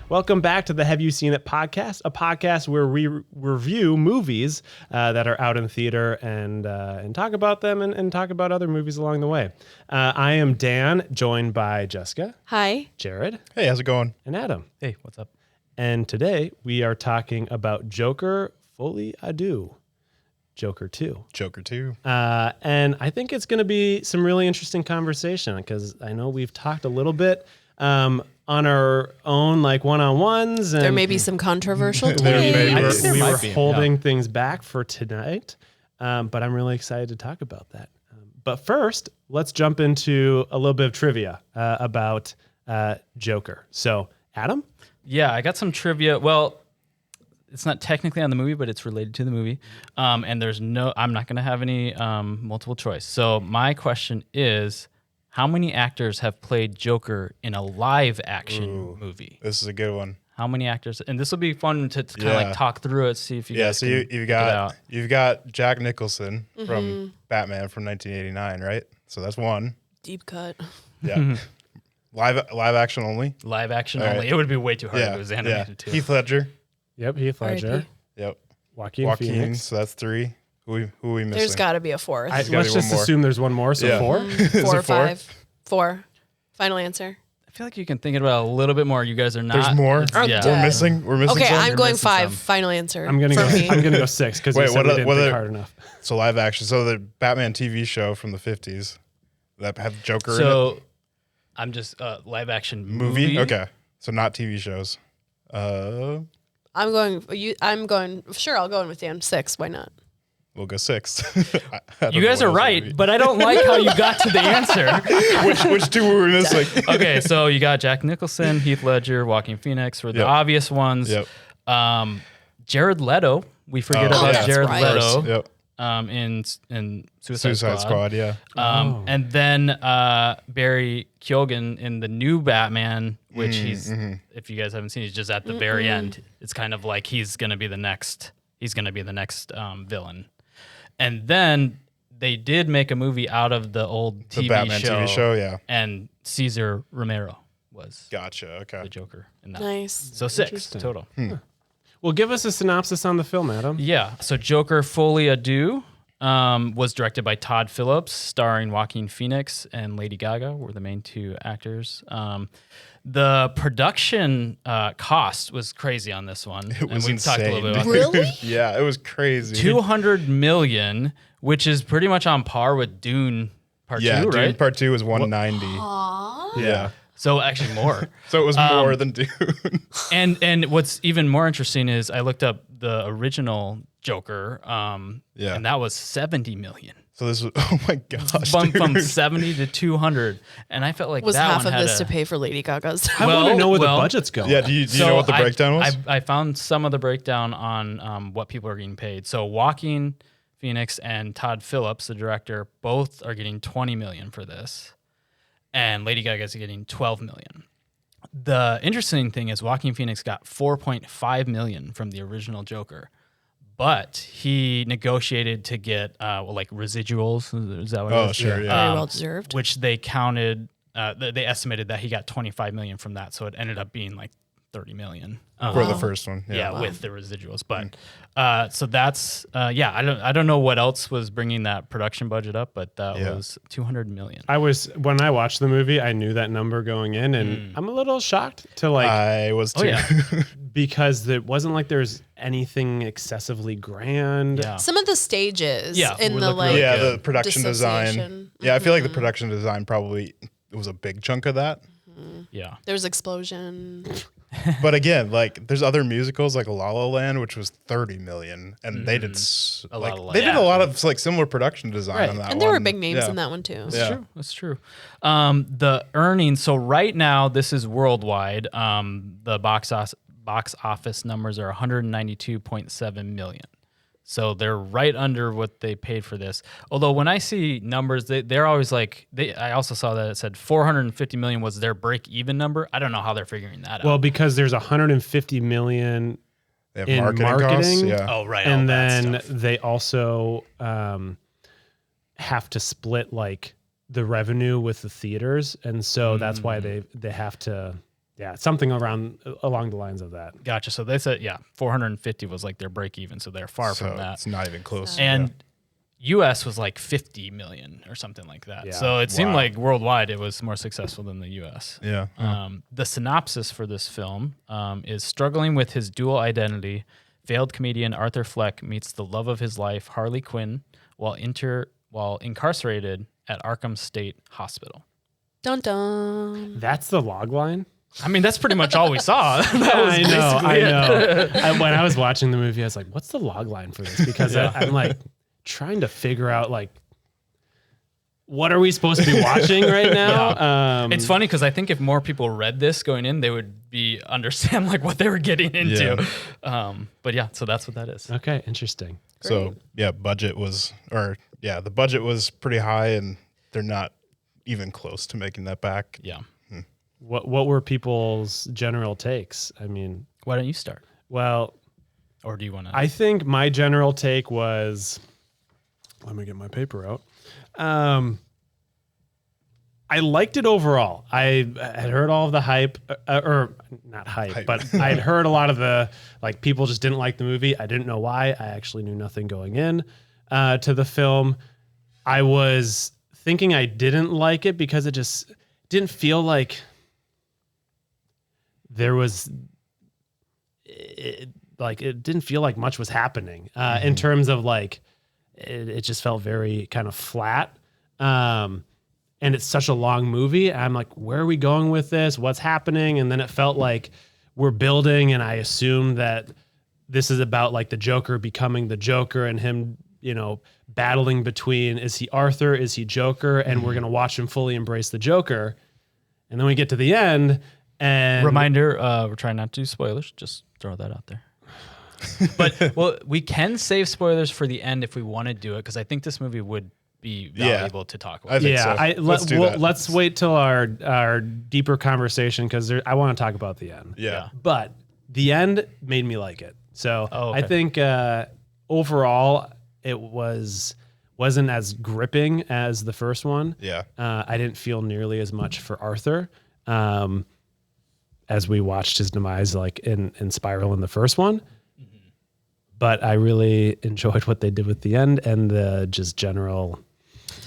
Welcome back to the Have You Seen It podcast, a podcast where we review movies that are out in theater and talk about them and talk about other movies along the way. I am Dan, joined by Jessica. Hi. Jared. Hey, how's it going? And Adam. Hey, what's up? And today we are talking about Joker, Folie, Deux. Joker 2. Joker 2. And I think it's going to be some really interesting conversation because I know we've talked a little bit on our own, like one-on-ones. And There may be some controversial takes. I think we were be, holding things back for tonight, but I'm really excited to talk about that. But first, let's jump into a little bit of trivia about Joker. So, Adam? Yeah, I got some trivia. Well, it's not technically on the movie, but it's related to the movie. And I'm not going to have any multiple choice. So my question is, how many actors have played Joker in a live action movie? This is a good one. How many actors? And this will be fun to kind of like talk through it, see if you guys can you've got Jack Nicholson from Batman from 1989, right? So that's one. Deep cut. Yeah. live action only. live action All only. right. It would be way too hard if it was animated too. Heath Ledger. Yep, Heath Ledger. R.I.P. Yep. Joaquin Phoenix. So that's three. Who are we missing? There's got to be a fourth. Let's gotta be just one more. assume there's one more, so Yeah. 4. 4 or it 5. 4. Final answer. I feel like you can think about it a little bit more. You guys are not. There's more? It's- Yeah. dead. We're missing Okay, some? I'm going missing 5. some. Final answer. I'm gonna for me. go 6 because Wait, we said we didn't think hard enough. So live action. So the Batman TV show from the 50s that had Joker in it. So I'm just live action movie. Okay. So not TV shows. I'm going. Sure, I'll go in with Dan. 6. Why not? We'll go 6. You guys are right, but I don't like how you got to the answer. which two were we missing? Okay, so you got Jack Nicholson, Heath Ledger, Joaquin Phoenix were the Yep. obvious ones. Yep. Jared Leto, we forget Oh, about that's Jared right. Leto Yep. in Suicide Suicide Squad, yeah. And then Barry Keoghan in the new Batman, which if you guys haven't seen, he's just at the very end. It's kind of like he's going to be the next villain. And then they did make a movie out of the old The Batman TV show, yeah. And Cesar Romero was Gotcha, okay. the Joker in that. Nice. So 6 Interesting. total. Well, give us a synopsis on the film, Adam. Yeah. So Joker Folie Deux was directed by Todd Phillips, starring Joaquin Phoenix and Lady Gaga were the main two actors. The production cost was crazy on this one. It was we've talked a little bit insane. about Really? Yeah, it was crazy. 200 million, which is pretty much on par with Dune Part 2, Dune right? Part 2 was 190. Yeah. So actually more. So it was more than Dune. And what's even more interesting is I looked up the original Joker, and that was 70 million. So this was, oh my gosh. Bumped from dude. 70 to 200, and I felt like Was that half one of had this to pay for Lady Gaga's? I want to know where well, the budget's going. Yeah, do you know what the breakdown was? I found some of the breakdown on what people are getting paid. So Joaquin Phoenix and Todd Phillips, the director, both are getting 20 million for this, and Lady Gaga is getting 12 million. The interesting thing is Joaquin Phoenix got 4.5 million from the original Joker, but he negotiated to get like residuals. Is that what it is? Oh, sure, yeah. Very well deserved. Which they counted. They estimated that he got 25 million from that, so it ended up being like 30 million For the first one. yeah, with the residuals. But so that's I don't know what else was bringing that production budget up, but that was 200 million. When I watched the movie, I knew that number going in, and I'm a little shocked to I was too. because it wasn't like there's anything excessively grand. Yeah. Some of the stages Yeah, in would the look like really Yeah, good. the production design. dissociation. Yeah, I feel like the production design probably was a big chunk of that. Yeah. There was explosion. But again, like there's other musicals like La La Land, which was 30 million, and they did A lot of they did yeah. a lot of like similar production design on that. And there were one. big names Yeah. in that one too. Yeah. That's true. The earnings. So right now, this is worldwide. The box office numbers are 192.7 million. So they're right under what they paid for this. Although when I see numbers, they're always like, I also saw that it said 450 million was their break-even number. I don't know how they're figuring that out. Well, because there's 150 million They have in marketing costs, marketing. yeah. Oh, right. and all that then stuff. they also have to split like the revenue with the theaters, and so that's why they have to Yeah, something along the lines of that. Gotcha. So they said, 450 was like their break even. So they're far So from that. it's not even close. And US was like 50 million or something like that. Yeah. So it seemed Wow. like worldwide it was more successful than the US. Yeah. The synopsis for this film is struggling with his dual identity. Failed comedian Arthur Fleck meets the love of his life, Harley Quinn, while incarcerated at Arkham State Hospital. Dun dun. That's the log line? I mean, that's pretty much all we saw. That was I basically it. know. When I was watching the movie, I was like, what's the log line for this? Because I'm like trying to figure out like, what are we supposed to be watching right now? It's funny because I think if more people read this going in, they would understand like what they were getting into. But yeah, so that's what that is. Okay, interesting. So the budget was pretty high, and they're not even close to making that back. Yeah. What were people's general takes? I mean, Why don't you start? well, Or do you want to? I think my general take was, let me get my paper out. I liked it overall. I had heard all of the hype, or not hype, but I had heard a lot of the, like, people just didn't like the movie. I didn't know why. I actually knew nothing going in to the film. I was thinking I didn't like it because it just didn't feel like there was, it didn't feel like much was happening in terms of like, it just felt very kind of flat. And it's such a long movie. I'm like, where are we going with this? What's happening? And then it felt like we're building, and I assume that this is about like the Joker becoming the Joker and him, battling between, is he Arthur? Is he Joker? And we're going to watch him fully embrace the Joker. And then we get to the end and Reminder, we're trying not to do spoilers. Just throw that out there. But we can save spoilers for the end if we want to do it, because I think this movie would be valuable to talk about. I think so. Let's wait till our deeper conversation, because I want to talk about the end. Yeah. But the end made me like it. So okay. I think overall it wasn't as gripping as the first one. Yeah. I didn't feel nearly as much for Arthur as we watched his demise like in Spiral in the first one. But I really enjoyed what they did with the end and the just general,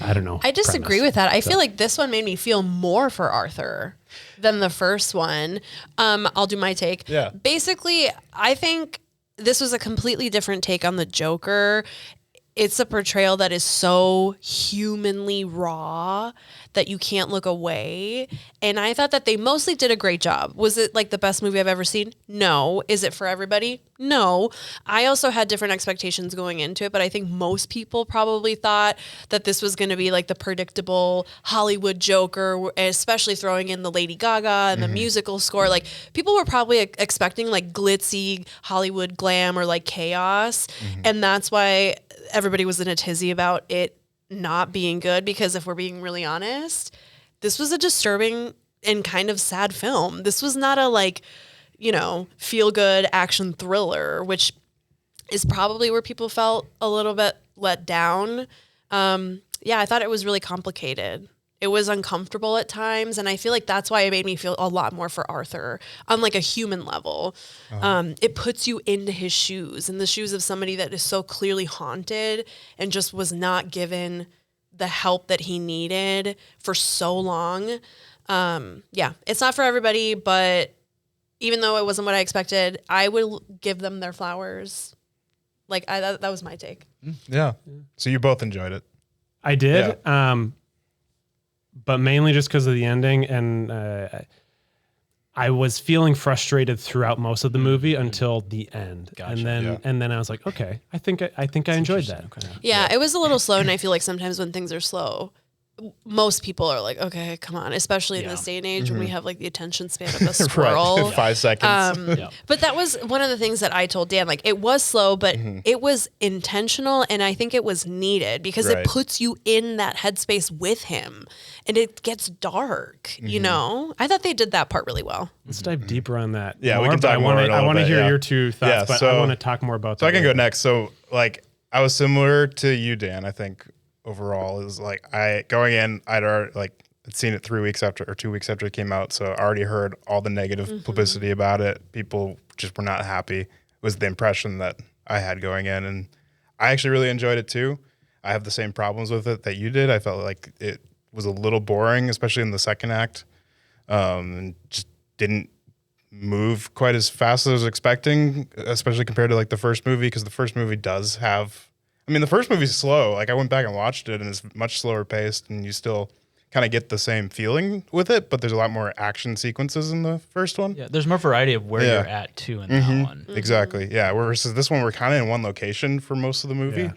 I don't know. I disagree with that. I feel like this one made me feel more for Arthur than the first one. I'll do my take. Yeah. Basically, I think this was a completely different take on the Joker. It's a portrayal that is so humanly raw that you can't look away. And I thought that they mostly did a great job. Was it like the best movie I've ever seen? No. Is it for everybody? No. I also had different expectations going into it, but I think most people probably thought that this was going to be like the predictable Hollywood Joker, especially throwing in the Lady Gaga and the musical score. Like, people were probably expecting like glitzy Hollywood glam or like chaos. And that's why everybody was in a tizzy about it not being good, because if we're being really honest, this was a disturbing and kind of sad film. This was not a like, feel good action thriller, which is probably where people felt a little bit let down. I thought it was really complicated. It was uncomfortable at times, and I feel like that's why it made me feel a lot more for Arthur on like a human level. It puts you into his shoes, in the shoes of somebody that is so clearly haunted and just was not given the help that he needed for so long. It's not for everybody, but even though it wasn't what I expected, I will give them their flowers. Like, that was my take. Yeah. So you both enjoyed it. I did. Yeah. But mainly just because of the ending, and I was feeling frustrated throughout most of the movie until the end. Gotcha. And then I was like, okay, I think I enjoyed that. Okay. Yeah, it was a little slow, and I feel like sometimes when things are slow, most people are like, okay, come on, especially in this day and age when we have like the attention span of a squirrel. Right. 5 seconds. But that was one of the things that I told Dan, like, it was slow, but it was intentional, and I think it was needed because it Right. puts you in that headspace with him, and it gets dark, I thought they did that part really well. Let's dive deeper on that. Yeah, we more, can but talk more in a I little want to bit, hear yeah. your two thoughts, Yeah, but I so- want to talk more about So that. I can go next. So like I was similar to you, Dan. I think overall is like going in, I'd already, like I'd seen it 3 weeks after or 2 weeks after it came out, so I already heard all the negative publicity about it. People just were not happy. It was the impression that I had going in, and I actually really enjoyed it too. I have the same problems with it that you did. I felt like it was a little boring, especially in the second act, and just didn't move quite as fast as I was expecting, especially compared to like the first movie, because the first movie does have, I mean, the first movie's slow. Like I went back and watched it and it's much slower paced and you still kind of get the same feeling with it, but there's a lot more action sequences in the first one. Yeah, there's more variety of where you're at too in that one. Exactly. Yeah. Whereas this one, we're kind of in one location for most of the movie. Yeah.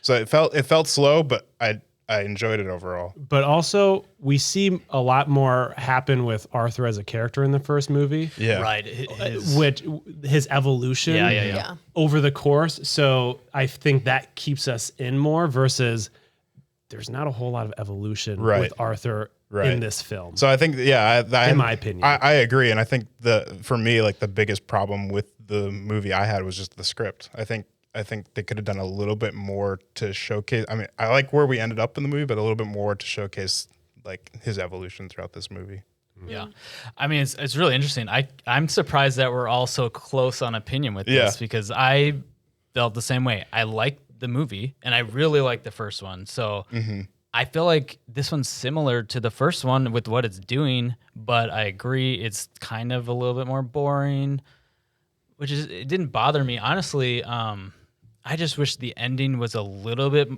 So it felt slow, but I enjoyed it overall. But also, we see a lot more happen with Arthur as a character in the first movie. Yeah. Right. Which his evolution Yeah. over the course. So I think that keeps us in more versus there's not a whole lot of evolution with Arthur in this film. So I think, in my opinion, I agree. And I think for me, like the biggest problem with the movie I had was just the script. I think they could have done a little bit more to showcase. I mean, I like where we ended up in the movie, but a little bit more to showcase like his evolution throughout this movie. Yeah. I mean, it's really interesting. I'm surprised that we're all so close on opinion with this because I felt the same way. I liked the movie and I really liked the first one. So I feel like this one's similar to the first one with what it's doing, but I agree it's kind of a little bit more boring, which is, it didn't bother me. Honestly, I just wish the ending was a little bit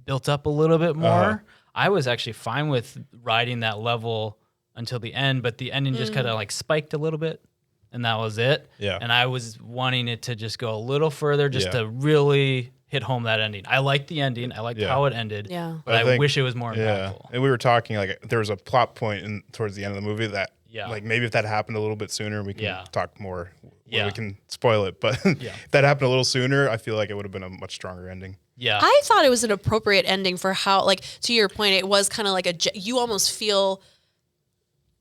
built up a little bit more. I was actually fine with riding that level until the end, but the ending just kind of like spiked a little bit, and that was it. Yeah. And I was wanting it to just go a little further, just to really hit home that ending. I liked the ending. I liked how it ended. Yeah. But I wish it was more impactful. And we were talking like there was a plot point towards the end of the movie that like maybe if that happened a little bit sooner, we can talk more. We can spoil it, but if that happened a little sooner, I feel like it would have been a much stronger ending. Yeah. I thought it was an appropriate ending for how, like, to your point, it was kind of like you almost feel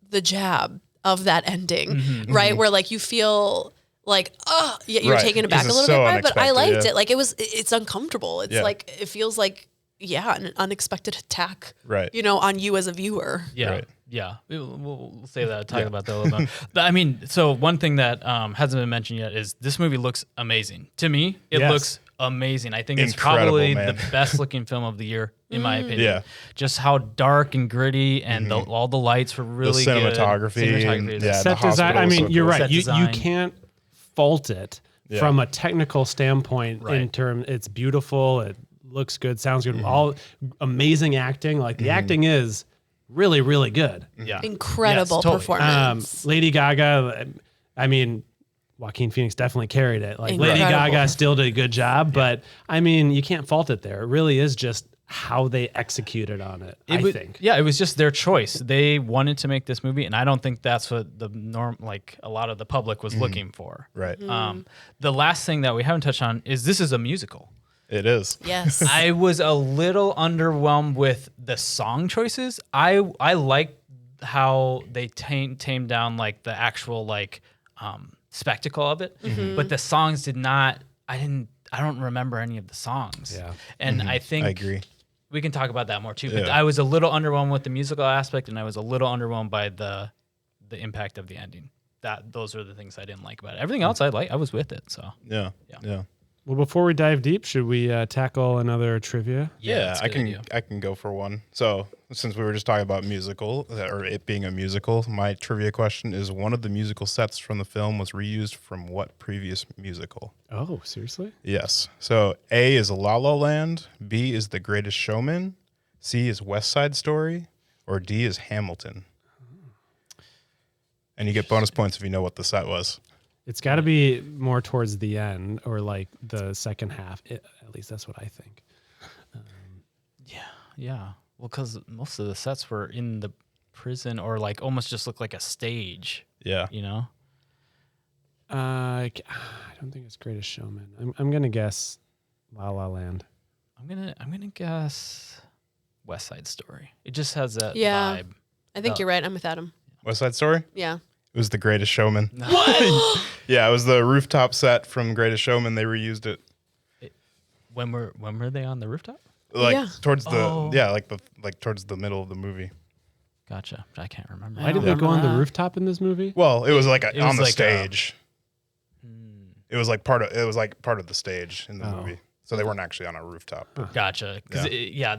the jab of that ending, right? Where like you feel like, oh, you're taken aback a little bit by it, but I liked it. Like it's uncomfortable. It's like, it feels like, an unexpected attack, you know, on you as a viewer. Yeah. Right. Yeah. We'll say that, talk about that a little bit. But I mean, so one thing that hasn't been mentioned yet is this movie looks amazing. To me, it looks amazing. I think it's probably the best looking film of the year, in my opinion. Yeah. Just how dark and gritty and all the lights were really the cinematography. Yeah, set design. I mean, you're right. You can't fault it from a technical standpoint in terms, it's beautiful. It looks good, sounds good, all amazing acting. Like the acting is really, really good. Yeah. Incredible performance. Lady Gaga, I mean, Joaquin Phoenix definitely carried it. Like Lady Gaga still did a good job, but I mean, you can't fault it there. It really is just how they executed on it, I think. Yeah, it was just their choice. They wanted to make this movie, and I don't think that's what the norm, like a lot of the public was looking for. Right. The last thing that we haven't touched on is this is a musical. It is. Yes. I was a little underwhelmed with the song choices. I liked how they tamed down like the actual like spectacle of it, but the songs did not. I don't remember any of the songs. Yeah, and I think I agree. We can talk about that more too. But I was a little underwhelmed with the musical aspect, and I was a little underwhelmed by the impact of the ending. Those are the things I didn't like about it. Everything else I was with it. So yeah. Well, before we dive deep, should we tackle another trivia? Yeah, I can go for one. So since we were just talking about musical, or it being a musical, my trivia question is: one of the musical sets from the film was reused from what previous musical? Oh, seriously? Yes. So A is La La Land, B is The Greatest Showman, C is West Side Story, or D is Hamilton. And you get bonus points if you know what the set was. It's got to be more towards the end or like the second half. At least that's what I think. Yeah. Well, because most of the sets were in the prison or like almost just looked like a stage. Yeah. You know? I don't think it's Greatest Showman. I'm gonna guess La La Land. I'm gonna guess West Side Story. It just has that Yeah. vibe. I think you're right. I'm with Adam. West Side Story? Yeah. It was The Greatest Showman. What? Yeah, it was the rooftop set from Greatest Showman. They reused it. When were they on the rooftop? Like towards the towards the middle of the movie. Gotcha. I can't remember. Why did they go on the rooftop in this movie? Well, it was like It on was the like stage. It was like part of the stage in the movie. So they weren't actually on a rooftop. Gotcha. Because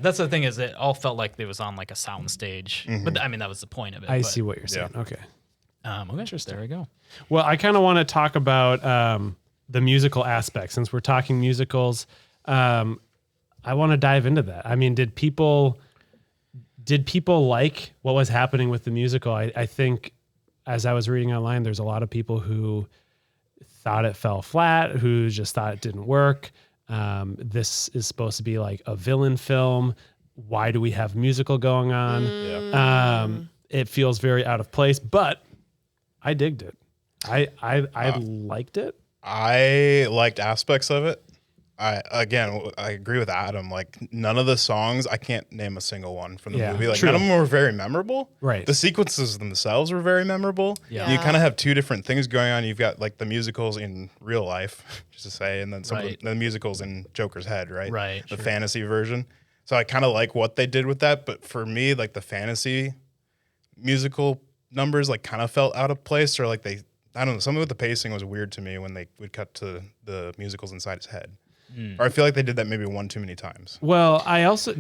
that's the thing is it all felt like it was on like a sound stage. But I mean that was the point of it. I see what you're saying. Okay. Okay. Interesting. There we go. Well, I kind of want to talk about the musical aspect since we're talking musicals. I want to dive into that. I mean, did people like what was happening with the musical? I think as I was reading online, there's a lot of people who thought it fell flat, who just thought it didn't work. This is supposed to be like a villain film. Why do we have musical going on? It feels very out of place, but I digged it. I liked it. I liked aspects of it. I agree with Adam. Like none of the songs, I can't name a single one from the movie. Like none of them were very memorable. Right. The sequences themselves were very memorable. Yeah. You kind of have two different things going on. You've got like the musicals in real life, just to say, and then some of the musicals in Joker's head, right? Right. The fantasy version. So I kind of like what they did with that. But for me, like the fantasy musical numbers like kind of felt out of place, or like I don't know, something with the pacing was weird to me when they would cut to the musicals inside his head. Or I feel like they did that maybe one too many times. Well, I also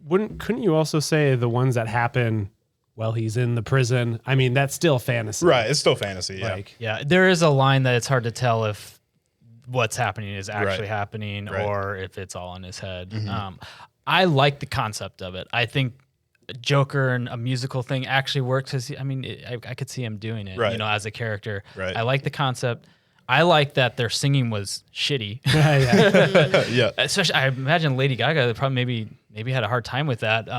couldn't you also say the ones that happen while he's in the prison? I mean, that's still fantasy. Right. It's still fantasy. Yeah. Like, Yeah, there is a line that it's hard to tell if what's happening is actually happening or if it's all in his head. I like the concept of it. I think Joker and a musical thing actually works. I could see him doing it, as a character. Right. I like the concept. I like that their singing was shitty. Yeah. Especially, I imagine Lady Gaga probably maybe had a hard time with that.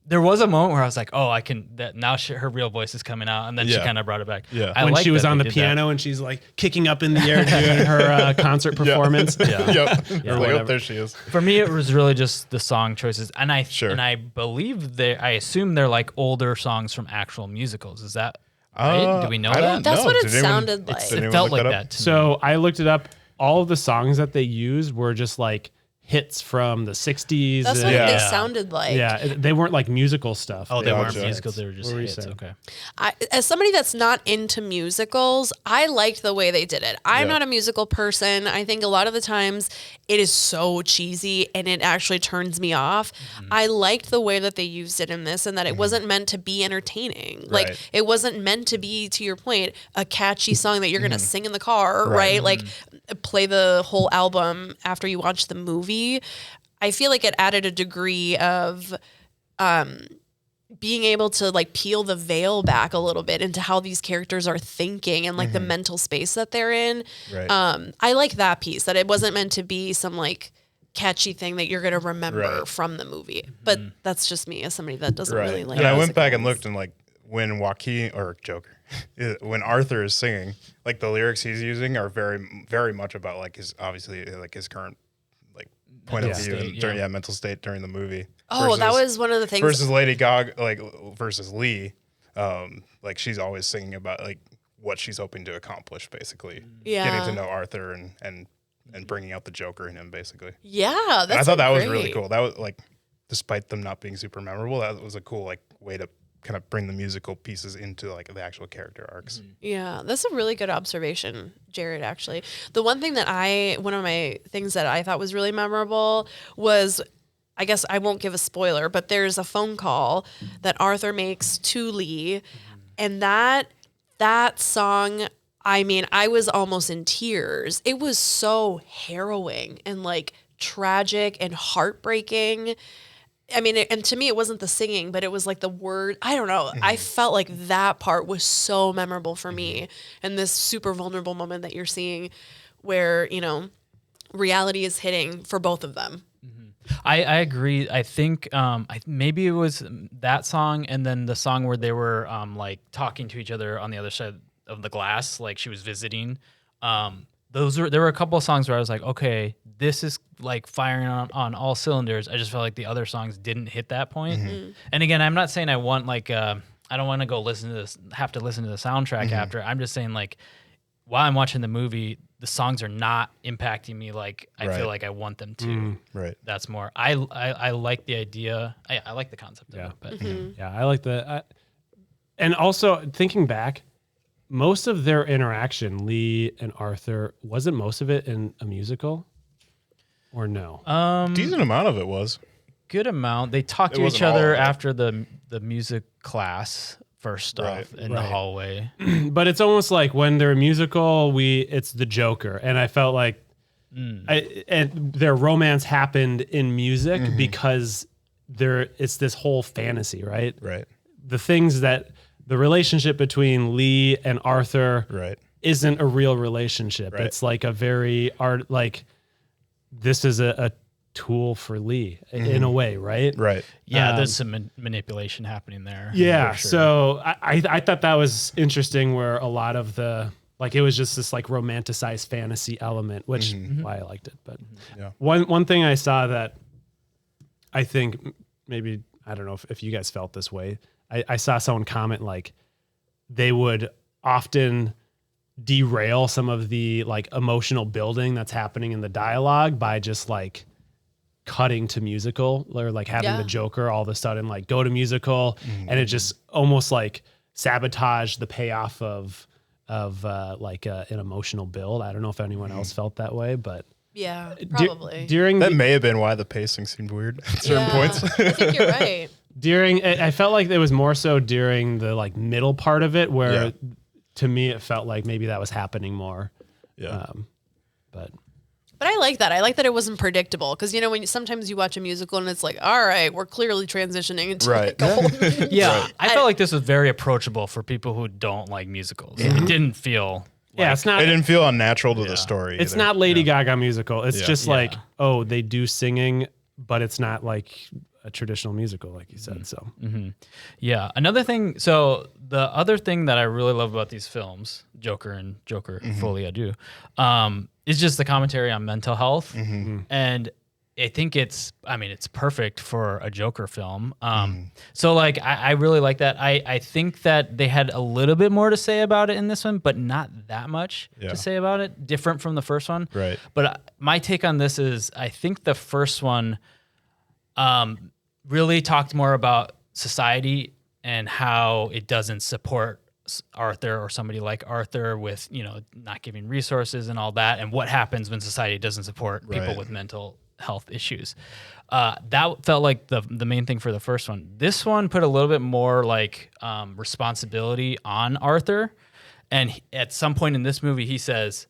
There was a moment where I was like, "Oh, I can." That now her real voice is coming out, and then she kind of brought it back. Yeah. when she was on the piano and she's like kicking up in the air doing her concert performance. Yep. There she is. For me, it was really just the song choices, and I believe I assume they're like older songs from actual musicals. Is that right? Do we know that? That's what it sounded like. It felt like that to me. So I looked it up. All of the songs that they used were just like hits from the 60s. That's what they sounded like. Yeah, they weren't like musical stuff. Oh, they weren't Gotcha. musicals. They were just hits. Okay. As somebody that's not into musicals, I liked the way they did it. I'm not a musical person. I think a lot of the times it is so cheesy and it actually turns me off. I liked the way that they used it in this and that it wasn't meant to be entertaining. Right. Like it wasn't meant to be, to your point, a catchy song that you're going to sing in the car, right? Like play the whole album after you watch the movie. I feel like it added a degree of being able to like peel the veil back a little bit into how these characters are thinking and like the mental space that they're in. Right. I like that piece, that it wasn't meant to be some like catchy thing that you're going to remember from the movie. But that's just me as somebody that doesn't really like And I went back and musicals. looked and like when when Arthur is singing, like the lyrics he's using are very, very much about like his current like point of view state, during mental state during the movie. Oh, that was one of the things. Versus Lady Gaga, versus Lee, like she's always singing about like what she's hoping to accomplish, basically. Yeah. Getting to know Arthur and bringing out the Joker in him, basically. Yeah, And I that's thought that was great. really cool. That was like, despite them not being super memorable, that was a cool like way to kind of bring the musical pieces into like the actual character arcs. Yeah, that's a really good observation, Jared, actually. The one of my things that I thought was really memorable was, I guess I won't give a spoiler, but there's a phone call that Arthur makes to Lee, and that song, I mean, I was almost in tears. It was so harrowing and like tragic and heartbreaking. I mean, and to me, it wasn't the singing, but it was like the word. I don't know. I felt like that part was so memorable for me. And this super vulnerable moment that you're seeing where, reality is hitting for both of them. I agree. I think maybe it was that song and then the song where they were like talking to each other on the other side of the glass, like she was visiting. There were a couple of songs where I was like, okay, this is like firing on all cylinders. I just felt like the other songs didn't hit that point. And again, I'm not saying I want like I don't want to go have to listen to the soundtrack after. I'm just saying like while I'm watching the movie, the songs are not impacting me like I feel like I want them to. Right. That's more. I like the idea. I like the concept of it. But Yeah, I like the And also thinking back, most of their interaction, Lee and Arthur, wasn't most of it in a musical, or no? Decent amount of it was. Good amount. They talked It to each wasn't all other of it. after the music class first off in the hallway. But it's almost like when they're a musical, it's the Joker, and I felt like and their romance happened in music because it's this whole fantasy, right? Right. The things that the relationship between Lee and Arthur isn't a real relationship. Right. It's like a very this is a tool for Lee in a way, right? Right. Yeah, there's some manipulation happening there. Yeah. for sure. So I thought that was interesting where a lot of it was just this like romanticized fantasy element, which why I liked it. But one thing I saw that I think maybe, I don't know if you guys felt this way. I saw someone comment like they would often derail some of the like emotional building that's happening in the dialogue by just like cutting to musical, or like having the Joker all of a sudden like go to musical, and it just almost like sabotaged the payoff of an emotional build. I don't know if anyone else felt that way, but Yeah, probably. during That may have been why the pacing seemed weird at certain points. I think you're right. I felt like it was more so during the like middle part of it where to me it felt like maybe that was happening more. Yeah. But I like that. I like that it wasn't predictable, because when sometimes you watch a musical and it's like, all right, we're clearly transitioning into like a whole new Yeah, I felt like this was very approachable for people who don't like musicals. It didn't feel It's not. It didn't feel unnatural to the story. It's either. not Lady Gaga musical. It's just Yeah. like, they do singing, but it's not like a traditional musical, like you said. So Yeah. Another thing, so the other thing that I really love about these films, Joker and Joker Folie à Deux, is just the commentary on mental health. And I think it's perfect for a Joker film. So like, I really like that. I think that they had a little bit more to say about it in this one, but not that much to say about it, different from the first one. Right. But my take on this is, I think the first one really talked more about society and how it doesn't support Arthur or somebody like Arthur with, not giving resources and all that, and what happens when society doesn't support people with mental health issues. That felt like the main thing for the first one. This one put a little bit more like responsibility on Arthur, and at some point in this movie he says,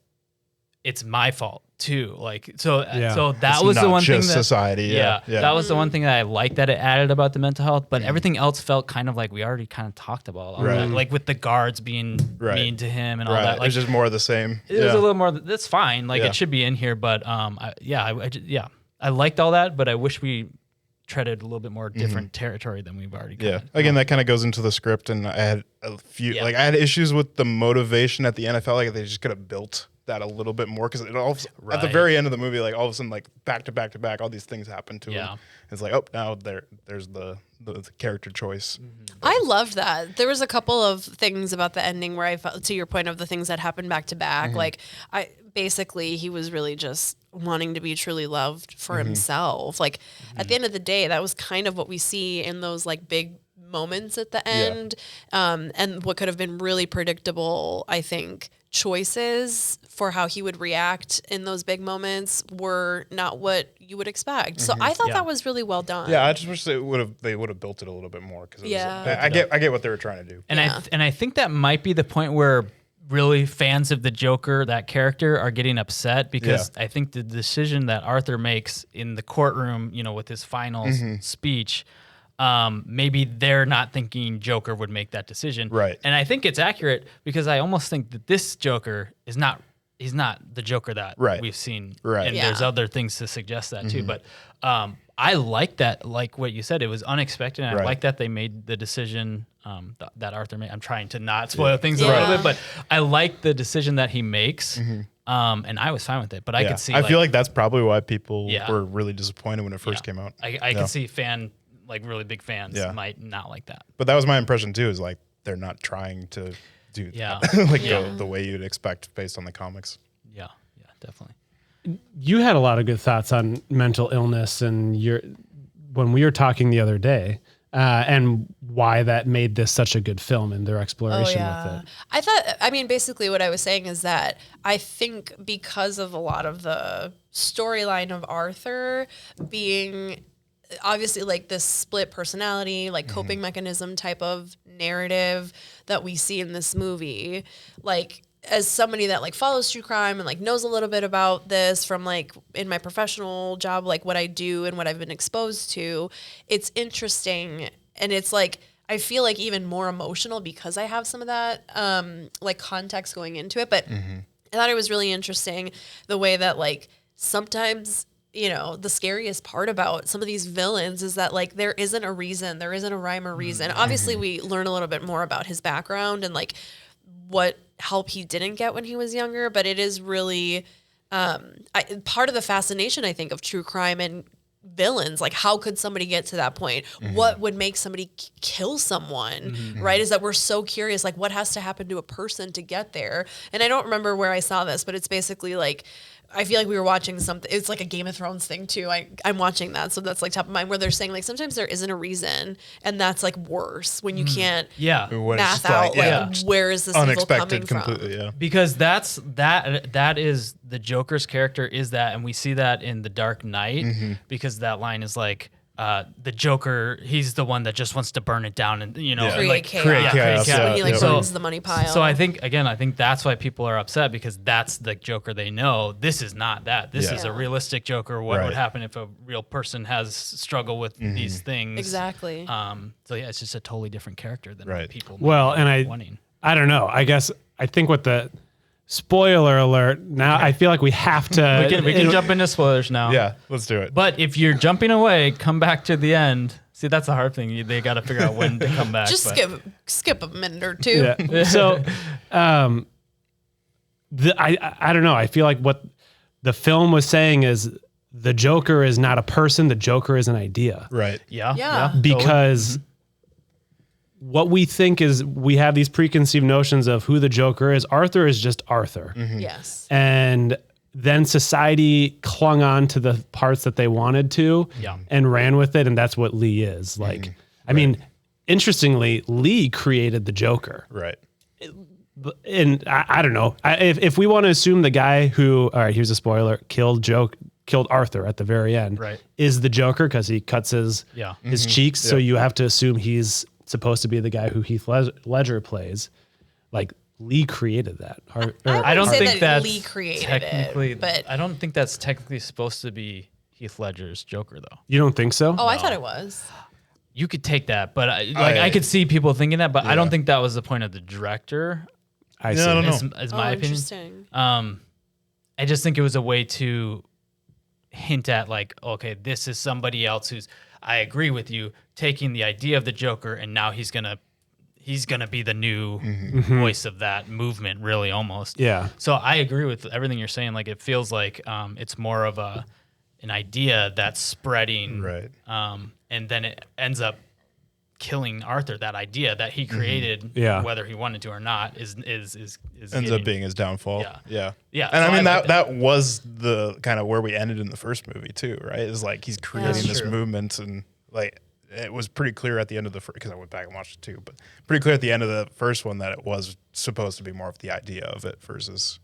it's my fault too. Like, so that It's was the not one thing just that society. Yeah. that was the one thing that I liked that it added about the mental health, but everything else felt kind of like we already kind of talked about all that. Like with the guards being mean to him and all that. Like, It's just more of the same. it was a little more, that's fine. Like it should be in here, but I liked all that, but I wish we treaded a little bit more different territory than we've already covered. Again, that kind of goes into the script, and I had a few, I had issues with the motivation at the end. I felt like they just could have built that a little bit more, because it all at the very end of the movie, like all of a sudden, like back to back to back, all these things happen to him. It's like, now there's the character choice. I loved that. There was a couple of things about the ending where I felt, to your point of the things that happened back to back, like basically he was really just wanting to be truly loved for himself. Like at the end of the day, that was kind of what we see in those like big moments at the end. And what could have been really predictable, I think, choices for how he would react in those big moments were not what you would expect. So I thought that was really well done. Yeah, I just wish they would have built it a little bit more, because I get what they were trying to do. And I think that might be the point where really fans of the Joker, that character, are getting upset, because I think the decision that Arthur makes in the courtroom, with his final speech, maybe they're not thinking Joker would make that decision. Right. And I think it's accurate, because I almost think that this Joker he's not the Joker that we've seen. Right. And there's other things to suggest that too. But I like that, like what you said, it was unexpected. And I like that they made the decision that Arthur made. I'm trying to not spoil things a little bit, but I like the decision that he makes. And I was fine with it, but I could see. I feel like that's probably why people were really disappointed when it first came out. I could see really big fans might not like that. But that was my impression too, is like they're not trying to do that, the way you'd expect based on the comics. Yeah, definitely. you had a lot of good thoughts on mental illness, and when we were talking the other day, and why that made this such a good film and their exploration with it. I thought, I mean, basically what I was saying is that I think because of a lot of the storyline of Arthur being obviously like this split personality, like coping mechanism type of narrative that we see in this movie, like as somebody that like follows true crime and like knows a little bit about this from like in my professional job, like what I do and what I've been exposed to, it's interesting. And it's like, I feel like even more emotional because I have some of that like context going into it. But I thought it was really interesting the way that like sometimes, you know, the scariest part about some of these villains is that like there isn't a reason, there isn't a rhyme or reason. Obviously, we learn a little bit more about his background and like what help he didn't get when he was younger, but it is really part of the fascination, I think, of true crime and villains. Like, how could somebody get to that point? What would make somebody kill someone, right? Is that we're so curious, like, what has to happen to a person to get there? And I don't remember where I saw this, but it's basically like, I feel like we were watching something. It's like a Game of Thrones thing too. I'm watching that, so that's like top of mind. Where they're saying like sometimes there isn't a reason, and that's like worse when you can't When it's math just out like, like where is this evil coming unexpected from? completely, yeah. Because that is the Joker's character is that, and we see that in The Dark Knight because that line is like the Joker, he's the one that just wants to burn it down and you know Yeah. Create like chaos. Create chaos, When yeah. he like Yeah. burns the money pile. So I think that's why people are upset because that's the Joker they know. This is not that. This Yeah. is a realistic Joker. What would Right. happen if a real person has struggle with these things? exactly. So yeah, it's just a totally different character than Right. what people. Well, and I don't know. I guess I think with the spoiler alert, now I feel like we have to. we can jump into spoilers now. Yeah, let's do it. But if you're jumping away, come back to the end. See, that's the hard thing. They got to figure out when to come back. Just but- skip a minute or two. Yeah. So, I don't know. I feel like what the film was saying is the Joker is not a person. The Joker is an idea. Right. Yeah. Yeah. Because what we think is we have these preconceived notions of who the Joker is. Arthur is just Arthur. Yes. And then society clung on to the parts that they wanted to Yeah. and ran with it. And that's what Lee is. Like, I mean, interestingly, Lee created the Joker. Right. And I don't know. If we want to assume the guy who, all right, here's a spoiler, killed Arthur at the very end, Right. is the Joker because he cuts his cheeks. So you have to assume he's supposed to be the guy who Heath Ledger plays. Like, Lee created that. I don't say think that that's Lee created technically. it, but I don't think that's technically supposed to be Heath Ledger's Joker, though. You don't think so? I thought it was. You could take that, but I could see people thinking that, but I don't think that was the point of the director. I see. I don't know. Is my opinion. Interesting. I just think it was a way to hint at like, okay, this is somebody else who's. I agree with you, taking the idea of the Joker, and now he's gonna be the new voice of that movement, really, almost. Yeah. So I agree with everything you're saying. Like, it feels like it's more of an idea that's spreading, Right. And then it ends up killing Arthur. That idea that he created, whether he wanted to or not, is Ends up being his downfall. Yeah. Yeah. So And I mean, like that was the kind of where we ended in the first movie too, right? Is like he's creating That's this true. movement, and like it was pretty clear at the end of the first, because I went back and watched it too, but pretty clear at the end of the first one that it was supposed to be more of the idea of it versus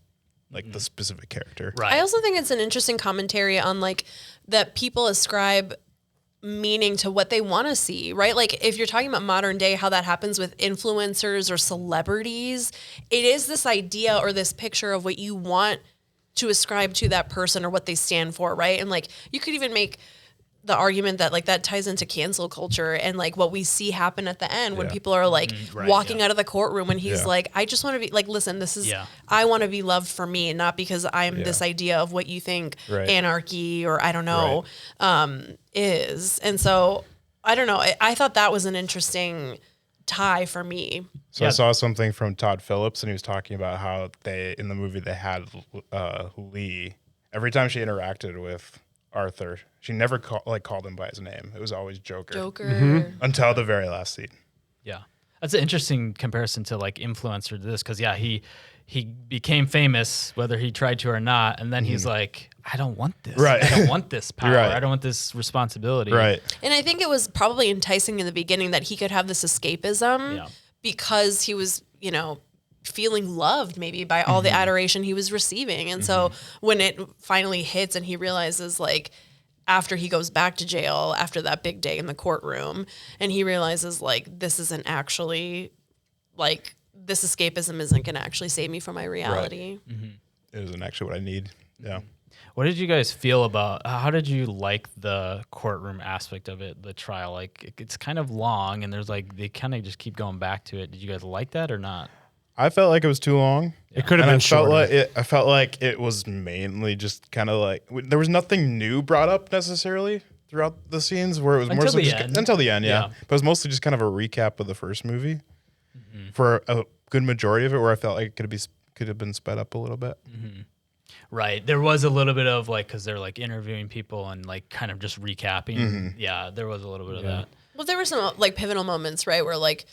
like the specific character. right. I also think it's an interesting commentary on like that people ascribe meaning to what they want to see, right? Like if you're talking about modern day, how that happens with influencers or celebrities, it is this idea or this picture of what you want to ascribe to that person or what they stand for, right? And like you could even make the argument that like that ties into cancel culture and like what we see happen at the end when Yeah. people are like right, walking out of the courtroom when he's Yeah. like, I just want to be like, listen, this is, Yeah. I want to be loved for me, not because I'm this idea of what you think Right. anarchy or I don't know is. And so I don't know. I thought that was an interesting tie for me. So Yeah. I saw something from Todd Phillips, and he was talking about how in the movie they had Lee. Every time she interacted with Arthur, she never called him by his name. It was always Joker. Joker. Until the very last scene. Yeah, that's an interesting comparison to like influencer to this because he he became famous, whether he tried to or not, and then he's like, I don't want this. Right. I don't want this power. Right. I don't want this responsibility. Right. And I think it was probably enticing in the beginning that he could have this escapism because he was, feeling loved maybe by all the adoration he was receiving. And so when it finally hits and he realizes, like, after he goes back to jail after that big day in the courtroom, and he realizes, like, this isn't actually, like, this escapism isn't going to actually save me from my reality. Right. It isn't actually what I need. Yeah. What did you guys feel about, how did you like the courtroom aspect of it, the trial? Like, it's kind of long, and there's like, they kind of just keep going back to it. Did you guys like that or not? I felt like it was too long. It could have been shorter. I felt like it was mainly just kind of like, there was nothing new brought up necessarily throughout the scenes, where it was Until more so the just end. until the end, Yeah. But it was mostly just kind of a recap of the first movie for a good majority of it, where I felt like it could have been sped up a little bit. Right. There was a little bit of like, because they're like interviewing people and like kind of just recapping. Yeah, there was a little bit of that. Well, there were some, like, pivotal moments, right, where, like,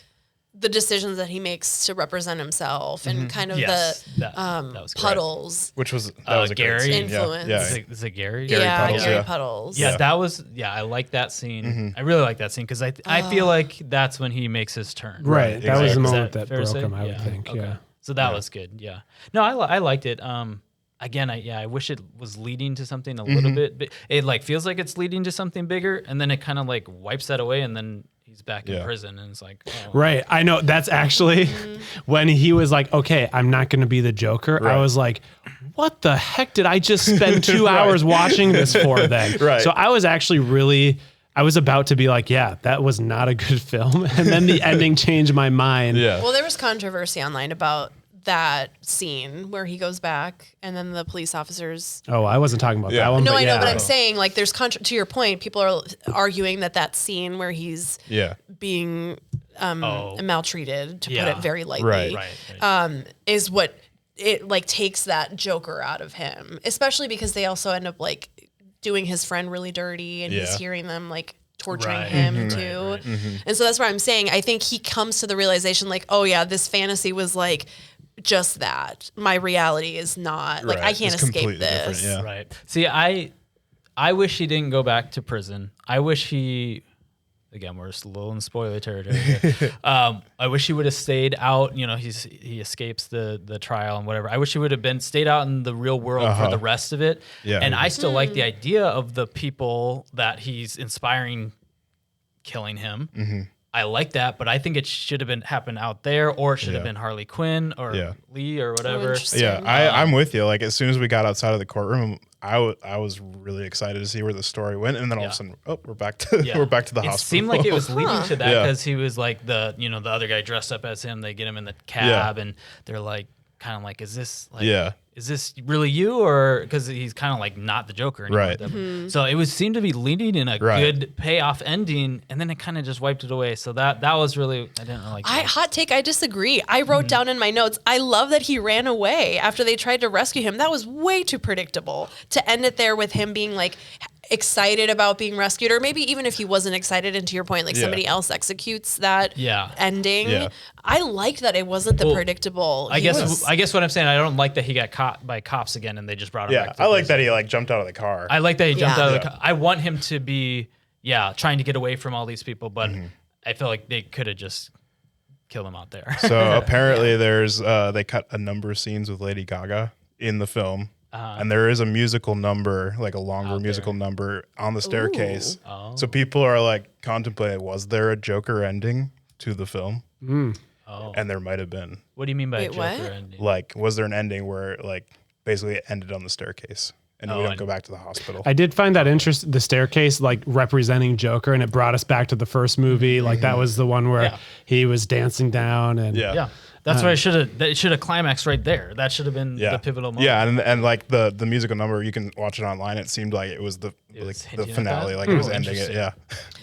the decisions that he makes to represent himself and kind of Yes, the that was great. Puddles Which was that was a Gary? great scene. Influence. Yeah. Is it Gary? Gary Puddles, Gary yeah. Puddles. Yeah, that was, I like that scene. I really like that scene because I feel like that's when he makes his turn. Right. That was the exactly. moment Is that that fair to broke say? him, I would Yeah. think. Okay. Yeah. So that was good. Yeah. No, I liked it. Again, I wish it was leading to something a little bit. But it like feels like it's leading to something bigger, and then it kind of like wipes that away, and then he's back in prison, and it's like, oh. Right. I know. That's actually when he was like, okay, I'm not going to be the Joker. I was like, what the heck did I just spend 2 hours watching this for then? Right. So I was actually I was about to be like, yeah, that was not a good film. And then the ending changed my mind. Yeah. Well, there was controversy online about that scene where he goes back and then the police officers. Oh, I wasn't talking about that one. No, but I know, yeah. but I'm saying, like, there's to your point, people are arguing that scene where he's being maltreated, to put it very lightly, Right. is what it like takes that Joker out of him, especially because they also end up like doing his friend really dirty, and he's hearing them like torturing him too. And so that's where I'm saying, I think he comes to the realization like, oh yeah, this fantasy was like just that. My reality is not like, I can't It's escape completely this. different, yeah. Right. See, I wish he didn't go back to prison. I wish he, again, we're just a little in spoiler territory here. I wish he would have stayed out. You know, he escapes the trial and whatever. I wish he would have stayed out in the real world for the rest of it. Yeah. And I still like the idea of the people that he's inspiring killing him. I like that, but I think it should have been happened out there, or it should have been Harley Quinn or Lee or whatever. interesting. Yeah, I'm with you. Like, as soon as we got outside of the courtroom, I was really excited to see where the story went, and then all of a sudden, we're back to we're back to the hospital. It seemed like it was leading to that Yeah. because he was like the other guy dressed up as him. They get him in the cab, and they're like, kind of like, is this like, is this really you? Or because he's kind of like not the Joker anymore. Right. So it seemed to be leading in a good payoff ending, and then it kind of just wiped it away. So that was really, I didn't like that. Hot take, I disagree. I wrote down in my notes, I love that he ran away after they tried to rescue him. That was way too predictable to end it there with him being like excited about being rescued, or maybe even if he wasn't excited, and to your point, like somebody else executes that ending. Yeah. I liked that it wasn't the predictable. I guess what I'm saying, I don't like that he got caught by cops again and they just brought him back. I like that he like jumped out of the car. I like that he jumped out of the Yeah. car. I want him to be, trying to get away from all these people, but I feel like they could have just killed him out there. So apparently there's they cut a number of scenes with Lady Gaga in the film. And there is a musical number, like a longer musical number on the staircase. So people are like contemplating, was there a Joker ending to the film? And there might have been. What do you mean by Wait, Joker what? ending? Like, was there an ending where like basically it ended on the staircase and we don't and- go back to the hospital? I did find that interesting, the staircase like representing Joker, and it brought us back to the first movie. Like that was the one where he was dancing down, and Yeah. That's why it should have climaxed right there. That should have been the pivotal moment. Yeah, and like the musical number, you can watch it online. It seemed like it was the was the hinting at finale, that? like it was ending it. Interesting.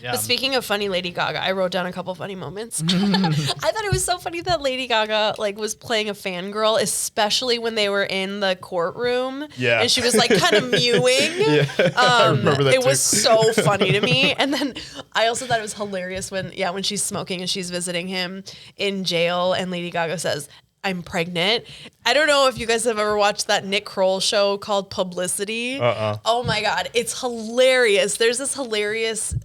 Yeah. But speaking of funny Lady Gaga, I wrote down a couple funny moments. I thought it was so funny that Lady Gaga like was playing a fangirl, especially when they were in the courtroom. Yeah. And she was like kind of mewing. I remember that It too. was so funny to me. And then I also thought it was hilarious when she's smoking and she's visiting him in jail, and Lady Gaga says, I'm pregnant. I don't know if you guys have ever watched that Nick Kroll show called Publicity. Oh my God. It's hilarious. There's this hilarious,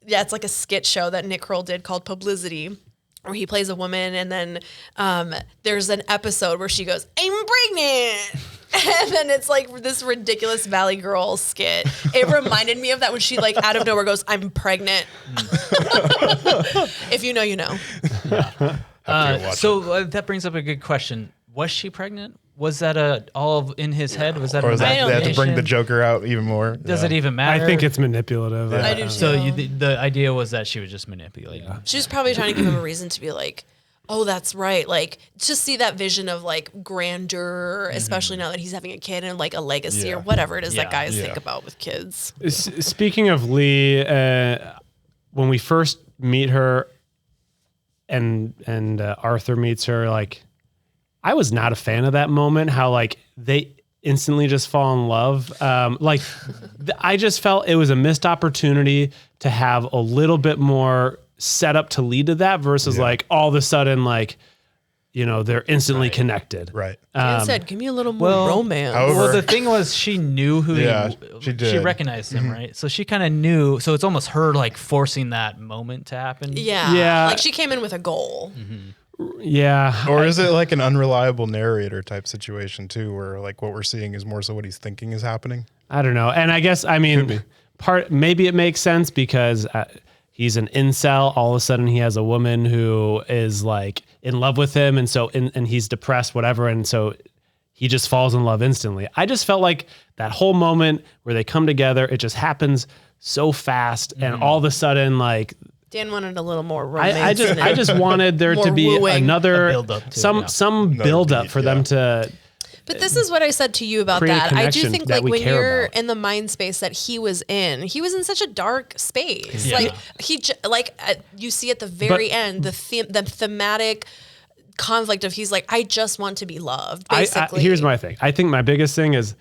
it's like a skit show that Nick Kroll did called Publicity, where he plays a woman, and then there's an episode where she goes, I'm pregnant. And then it's like this ridiculous Valley Girl skit. It reminded me of that when she like out of nowhere goes, I'm pregnant. If you know, you know. That brings up a good question. Was she pregnant? Was that all in his head? Was that Or is that a they have to bring the Joker out even more? Does it even matter? I think it's manipulative. I do too. So the idea was that she was just manipulating. She was probably trying to give him a reason to be like, oh, that's right. Like, just see that vision of like grandeur, especially now that he's having a kid and like a legacy or whatever it is that guys think about with kids. Speaking of Lee, when we first meet her and Arthur meets her, like, I was not a fan of that moment, how like they instantly just fall in love. I just felt it was a missed opportunity to have a little bit more set up to lead to that versus like all of a sudden, like, you know, they're instantly connected. Right. Dan said, give me a little more romance. however- The thing was, she knew who she did. She recognized him, right? So she kind of knew. So it's almost her like forcing that moment to happen. Yeah. Like she came in with a goal. Yeah. Or is it like an unreliable narrator type situation too, where like what we're seeing is more so what he's thinking is happening? I don't know. And I guess, I mean, maybe it makes sense because he's an incel. All of a sudden he has a woman who is like in love with him. And so, and he's depressed, whatever. And so he just falls in love instantly. I just felt like that whole moment where they come together, it just happens so fast. And all of a sudden, like, Dan wanted a little more romance. I just wanted there to be wooing. another, A build-up to it, some build up beat, for them to. But this is what I said to you about create a that. I do connection think that like we when care you're about. in the mind space that he was in such a dark space. Yeah. Like you see at the very end the thematic conflict of he's like, I just want to be loved. Basically, Here's my thing. I think my biggest thing is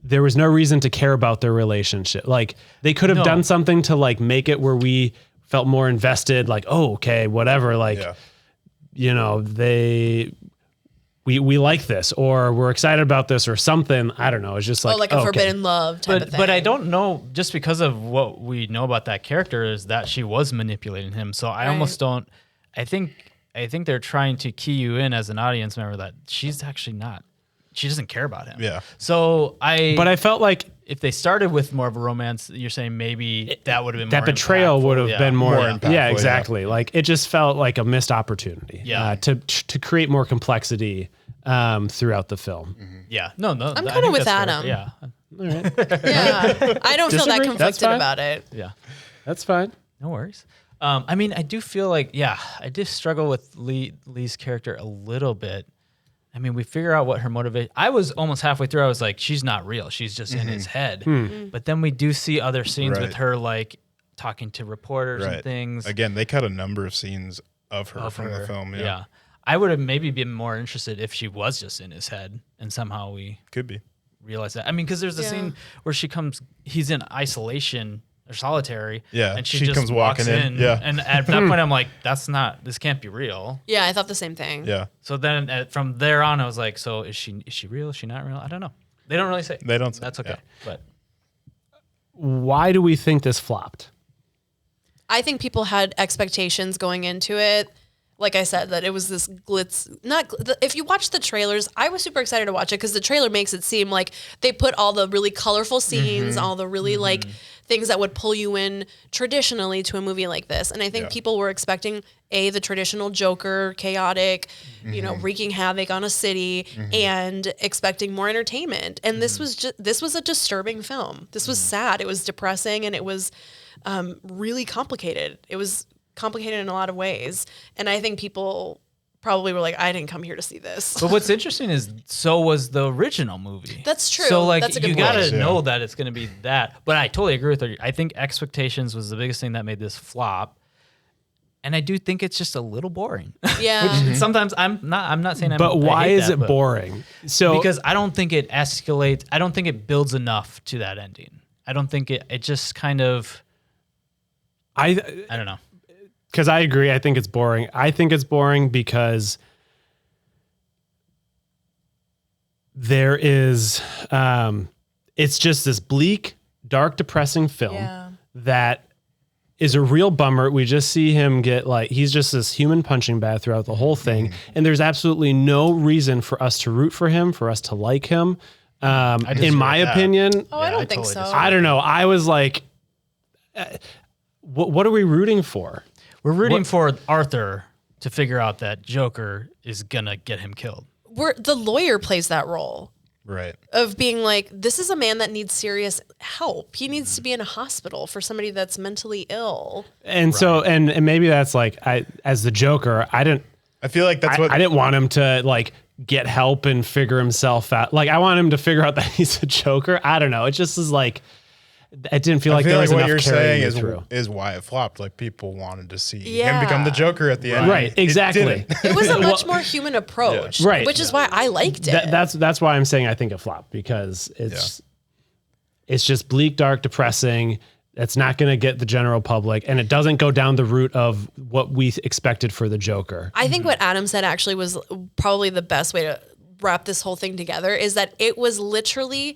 there was no reason to care about their relationship. Like they could have done something to like make it where we felt more invested. Like, oh, okay, whatever. Like, you know, we like this, or we're excited about this, or something. I don't know. It's just like, like a forbidden love type of thing. But I don't know, just because of what we know about that character is that she was manipulating him. So I almost don't. I think they're trying to key you in as an audience member that she's actually not. She doesn't care about him. Yeah. So But I felt like if they started with more of a romance, you're saying maybe that would have been that more betrayal impactful. would have been more impactful, yeah, exactly. Like it just felt like a missed opportunity. Yeah. To create more complexity throughout the film. Yeah. No. I'm I kind of think with that's fair. Adam. Yeah. Yeah, I don't feel that Disagree? conflicted That's fine. about it. Yeah. That's fine. No worries. I mean, I do feel like, I did struggle with Lee's character a little bit. I mean, we figure out what her motivation. I was almost halfway through. I was like, she's not real. She's just in his head. But then we do see other scenes with her, like talking to reporters and things. Again, they cut a number of scenes of her from the film. Yeah. I would have maybe been more interested if she was just in his head and somehow we Could be. realize that. I mean, because there's a scene where he's in isolation or solitary. Yeah, And she she just comes walks walking in. Yeah. And at that point, I'm like, this can't be real. Yeah, I thought the same thing. Yeah. So then from there on, I was like, so is she real? Is she not real? I don't know. They don't really say. They don't say. That's okay. Yeah. But Why do we think this flopped? I think people had expectations going into it. Like I said, that it was this glitz. If you watch the trailers, I was super excited to watch it because the trailer makes it seem like they put all the really colorful scenes, all the really like things that would pull you in traditionally to a movie like this. And I think people were expecting the traditional Joker, chaotic, you know, wreaking havoc on a city, and expecting more entertainment. And this was a disturbing film. This was sad. It was depressing, and it was really complicated. It was complicated in a lot of ways, and I think people probably were like, I didn't come here to see this. But what's interesting is so was the original movie. That's true. So like That's a good you point. gotta know that it's gonna be that. But I totally agree with her. I think expectations was the biggest thing that made this flop. And I do think it's just a little boring. Yeah. Sometimes I'm not saying But why I hate is that, it but- boring? So Because I don't think it escalates. I don't think it builds enough to that ending. I don't think it just kind of I don't know. because I agree. I think it's boring. I think it's boring because there is, it's just this bleak, dark, depressing film that is a real bummer. We just see him get like, he's just this human punching bag throughout the whole thing. And there's absolutely no reason for us to root for him, for us to like him. In my opinion, I don't think so. I don't know. I was like, what are we rooting for? We're rooting for Arthur to figure out that Joker is gonna get him killed. The lawyer plays that role. Right. Of being like, this is a man that needs serious help. He needs to be in a hospital for somebody that's mentally ill. And so, and maybe that's like, as the Joker, I feel like that's what I didn't want him to like get help and figure himself out. Like I want him to figure out that he's a Joker. I don't know. It just is like, it didn't feel like there was what enough you're saying is why it flopped. Like people wanted to see him become the Joker at the end. Right. Exactly. It was a much more human approach, right? Which is why I liked it. That's why I'm saying I think it flopped, because it's just bleak, dark, depressing. It's not going to get the general public, and it doesn't go down the route of what we expected for the Joker. I think what Adam said actually was probably the best way to wrap this whole thing together, is that it was literally,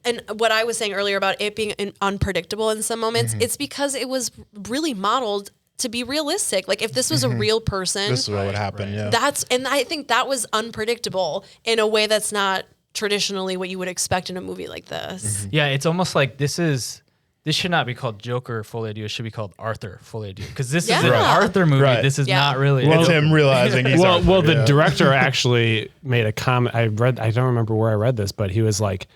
and what I was saying earlier about it being unpredictable in some moments, it's because it was really modeled to be realistic. Like if this was a real person, this is what would happen. Yeah. And I think that was unpredictable in a way that's not traditionally what you would expect in a movie like this. Yeah, it's almost like this should not be called Joker Folie à Deux. It should be called Arthur Folie à Deux, because this is an Arthur movie. Right. This is not really. Well, it's him realizing he's Arthur. Well, the director actually made a comment. I don't remember where I read this, but he was like,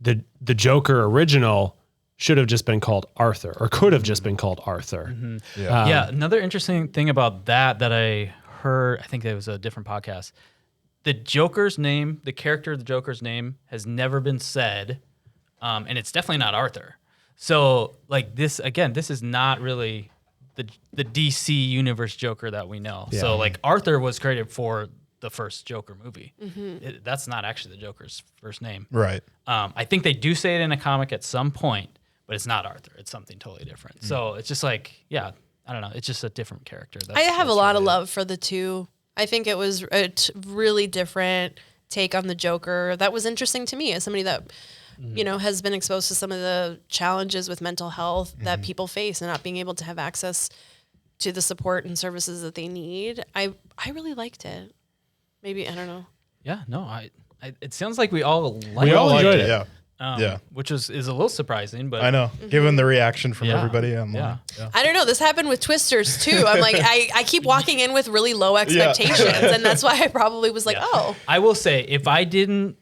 the Joker original should have just been called Arthur, or could have just been called Arthur. Yeah. Another interesting thing about that I heard, I think it was a different podcast. The Joker's name, the character of the Joker's name, has never been said, and it's definitely not Arthur. So, like this again, this is not really the DC universe Joker that we know. Yeah. So, like Arthur was created for the first Joker movie. That's not actually the Joker's first name. Right. I think they do say it in a comic at some point, but it's not Arthur. It's something totally different. So it's just like, I don't know. It's just a different character. I have a lot of love for the two. I think it was a really different take on the Joker. That was interesting to me as somebody that, has been exposed to some of the challenges with mental health that people face and not being able to have access to the support and services that they need. I really liked it. Maybe, I don't know. Yeah, no, it sounds like we all liked We all enjoyed it. Yeah. Which is a little surprising, but I know. Given the reaction from everybody, I'm like, I don't know. This happened with Twisters too. I'm like, I keep walking in with really low expectations, and that's why I probably was like, oh. I will say, if I didn't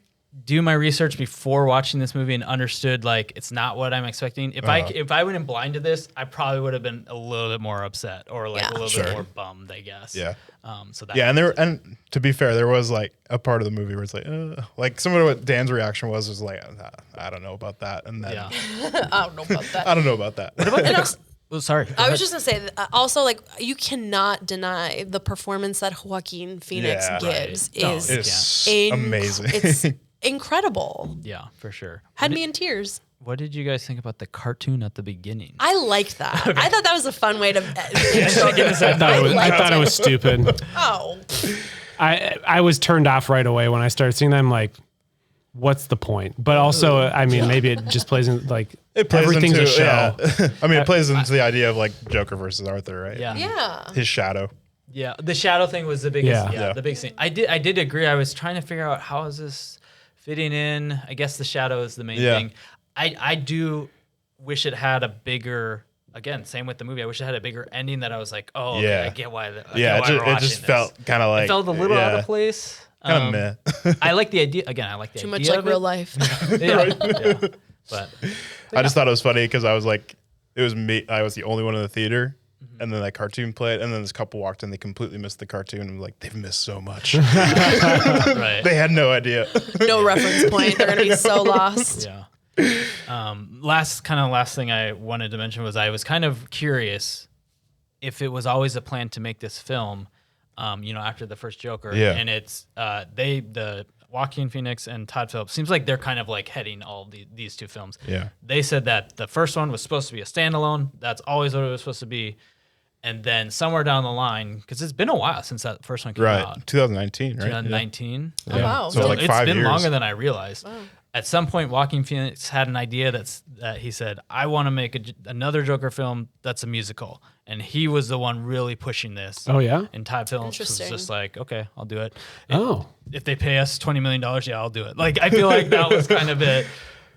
do my research before watching this movie and understood like it's not what I'm expecting, if I went in blind to this, I probably would have been a little bit more upset or like a little bit more bummed, I guess. Yeah. So that and to be fair, there was like a part of the movie where it's like some of what Dan's reaction was like, I don't know about that, and then I don't know about that. I don't know about that. What about sorry. I was just gonna say that, also, like, you cannot deny the performance that Joaquin Phoenix gives is amazing. It's incredible. Yeah, for sure. Had me in tears. What did you guys think about the cartoon at the beginning? I liked that. I thought that was a fun way to. I thought it was stupid. Oh. I was turned off right away when I started seeing them. Like, what's the point? But also, I mean, maybe it just plays in like everything's a show. Yeah. I mean, it plays into the idea of like Joker versus Arthur, right? Yeah. His shadow. Yeah, the shadow thing was the biggest. The biggest thing. I did agree. I was trying to figure out how is this fitting in. I guess the shadow is the main thing. I do wish it had a bigger. Again, same with the movie. I wish it had a bigger ending that I was like, oh, okay, I get why. It just felt kind of like it felt a little out of place. Kind of meh. I like the idea. Again, I like the Too idea. much like of it. real life. But I just thought it was funny because I was like, it was me. I was the only one in the theater. And then that cartoon played, and then this couple walked in. They completely missed the cartoon. And like, they've missed so much. Right. They had no idea. No reference point. They're gonna be so lost. Yeah. Last thing I wanted to mention was I was kind of curious if it was always a plan to make this film, after the first Joker. Yeah. And it's the Joaquin Phoenix and Todd Phillips seems like they're kind of like heading all these two films. Yeah. They said that the first one was supposed to be a standalone. That's always what it was supposed to be. And then somewhere down the line, because it's been a while since that first one came Right. out. 2019, right? 2019. Oh, wow. So like it's 5 been years. longer than I realized. At some point, Joaquin Phoenix had an idea that he said, I want to make another Joker film that's a musical. And he was the one really pushing this. Oh, yeah? And Todd Phillips was Interesting. just like, okay, I'll do it. Oh. If they pay us $20 million, yeah, I'll do it. Like, I feel like that was kind of it.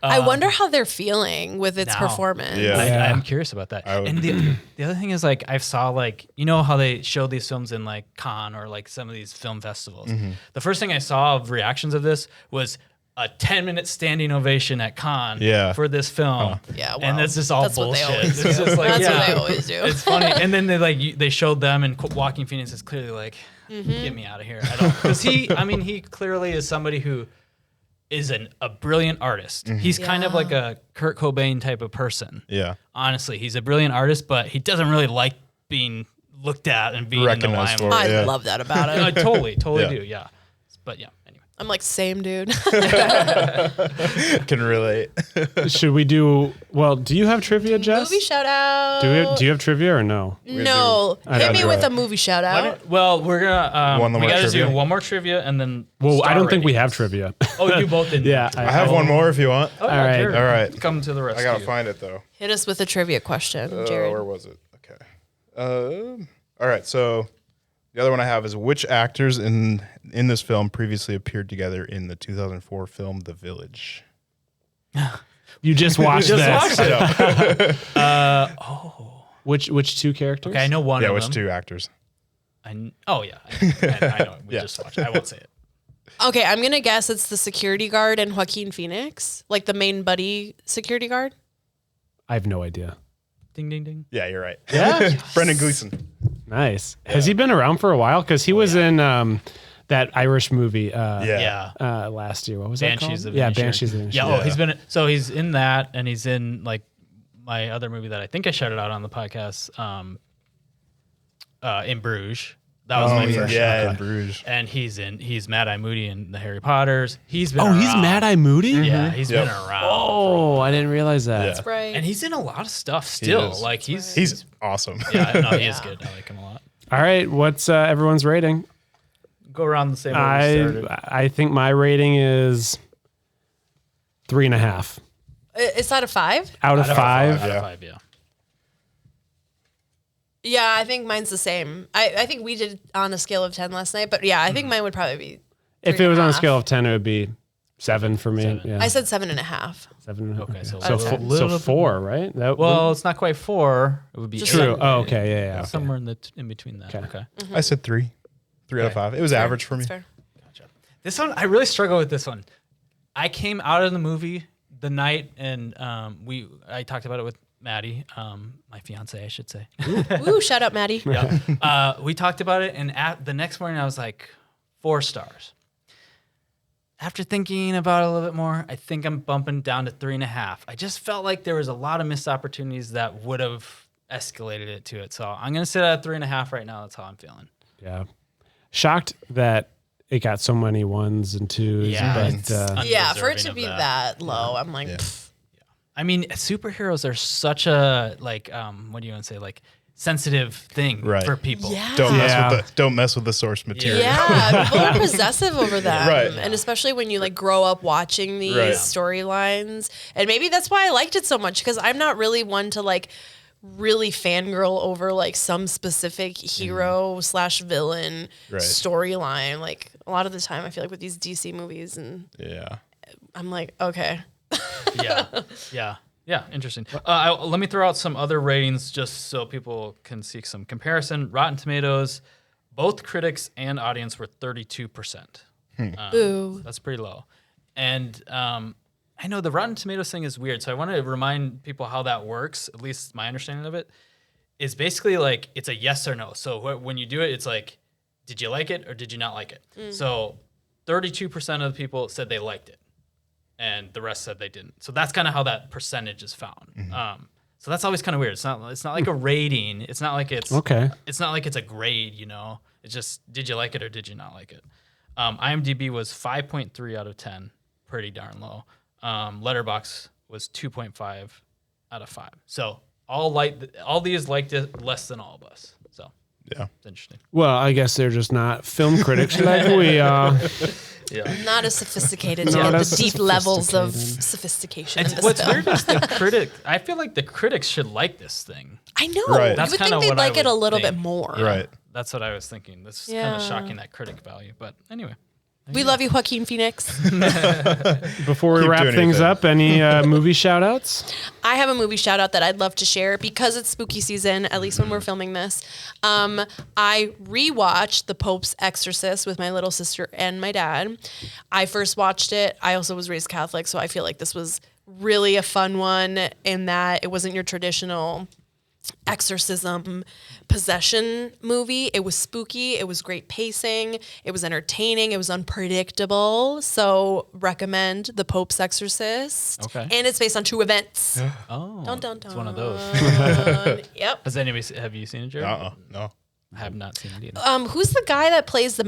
I wonder how they're feeling with its now. performance. Yeah. I'm curious about that. I would- And the other thing is, like, I saw, like, you know how they show these films in, like, Cannes or, like, some of these film festivals. The first thing I saw of reactions of this was a 10-minute standing ovation at Cannes for this film. Yeah, and well, that's just all that's what they bullshit. always It's do. just like, That's what they always do. It's funny. And then they showed them, and Joaquin Phoenix is clearly like, get me out of here. I don't, because he clearly is somebody who is a brilliant artist. He's kind of like a Kurt Cobain type of person. Yeah. Honestly, he's a brilliant artist, but he doesn't really like being looked at and being in the Recognized for limelight. it. I Yeah. love that about him. I totally Yeah. do. Yeah, but yeah. Anyway, I'm like, same dude. Can relate. Should we do? Well, do you have trivia, Jess? Movie shout out. Do you have trivia or no? No. I Hit don't me do with it. a movie shout out. well, we're gonna One we more gotta trivia? do one more trivia and then. Well, I star don't think we ratings. have trivia. Oh, you both didn't. Yeah, I have one more if you want. Oh, All right. sure. All right. Come to the rescue. I gotta find it though. Hit us with a trivia question, Jared. Where was it? Okay. All right. So the other one I have is which actors in this film previously appeared together in the 2004 film The Village? You just watched Just this. watched it. Which two characters? Okay, I know one Yeah, of which them. two actors? I know. I know. We just watched it. I won't say it. Okay, I'm going to guess it's the security guard and Joaquin Phoenix, like the main buddy security guard. I have no idea. Ding, ding, ding. Yeah, you're right. Yeah. Brendan Gleeson. Nice. Has he been around for a while? Because he was in that Irish movie Yeah. last year. What was Banshees that of called? Yeah, Inisherin. Banshees of Inisherin. Yeah, he's in that, and he's in like my other movie that I think I shouted out on the podcast, in Bruges. That was my first. yeah, in Bruges. And he's Mad Eye Moody in the Harry Potters. He's been Oh, he's around. Mad Eye Moody? Yeah, he's Yep. been around. Oh, I didn't realize that. Yeah. Right. And he's in a lot of stuff still. is. Like he's He's awesome. yeah, no, he is good. I like him a lot. All right, what's everyone's rating? Go around the same way we started. I think my rating is 3.5 It's out of 5? out of Out of 5. Out Yeah. of 5, yeah. Yeah, I think mine's the same. I think we did on a scale of 10 last night, but yeah, I think mine would probably be If it was on a 3.5. scale of 10, it would be 7 for me. 7. Yeah, I said 7.5. 7. Okay, so so, a fo- little so bit 4, right? That Well, it's not quite 4. It would be Just 8. true. Oh, okay, yeah. Okay. Somewhere in between that. Okay. I said 3. 3 out of 5. It was average for me. That's fair. This one, I really struggle with this one. I came out of the movie the night, and I talked about it with Maddie, my fiance, I should say. Woo, shout out Maddie. We talked about it, and the next morning I was like, 4 stars. After thinking about it a little bit more, I think I'm bumping down to 3.5. I just felt like there was a lot of missed opportunities that would have escalated it to it. So I'm gonna sit at 3.5 right now. That's how I'm feeling. Yeah. Shocked that it got so many 1s and 2s. Yeah, it's but Yeah, for it undeserving to of be that low, I'm like, Yeah. pff. I mean, superheroes are such a like what do you want to say, like sensitive thing Right. for people. yeah. Don't mess with the source material. Yeah, people are possessive over them. Right. And especially when you like grow up watching these Right. storylines. And maybe that's why I liked it so much, because I'm not really one to like really fangirl over like some specific hero / villain Right. storyline. Like a lot of the time I feel like with these DC movies, and Yeah. I'm like, okay. Yeah. Interesting. Let me throw out some other ratings just so people can see some comparison. Rotten Tomatoes, both critics and audience were 32%. Boo. That's pretty low. And I know the Rotten Tomatoes thing is weird, so I want to remind people how that works. At least my understanding of it is basically like it's a yes or no. So when you do it, it's like, did you like it or did you not like it? So 32% of the people said they liked it, and the rest said they didn't. So that's kind of how that percentage is found. So that's always kind of weird. It's not like a rating. It's not like it's okay. It's not like it's a grade. It's just, did you like it or did you not like it? IMDb was 5.3 out of 10, pretty darn low. Letterbox was 2.5 out of 5. So all these liked it less than all of us. Yeah. It's interesting. Well, I guess they're just not film critics like we are. Yeah. Not as sophisticated to Not get as the deep levels of sophisticated. sophistication in this What's film. weird is the critic. I feel like the critics should like this thing. I know. Right. You That's would think kinda they'd what I like it a would little think. bit more. Right. That's what I was thinking. This is kind Yeah. of shocking, that critic value. But anyway. We love you, Joaquin Phoenix. Before we Keep wrap doing things anything. up, any movie shout outs? I have a movie shout out that I'd love to share because it's spooky season, at least when we're filming this. I rewatched The Pope's Exorcist with my little sister and my dad. I first watched it. I also was raised Catholic, so I feel like this was really a fun one in that it wasn't your traditional exorcism possession movie. It was spooky. It was great pacing. It was entertaining. It was unpredictable. So recommend The Pope's Exorcist. Okay. And it's based on true events. Oh, Dun, dun, it's one of those. Yep. Have you seen it, Jared? No. I have not seen it either. Who's the guy that plays the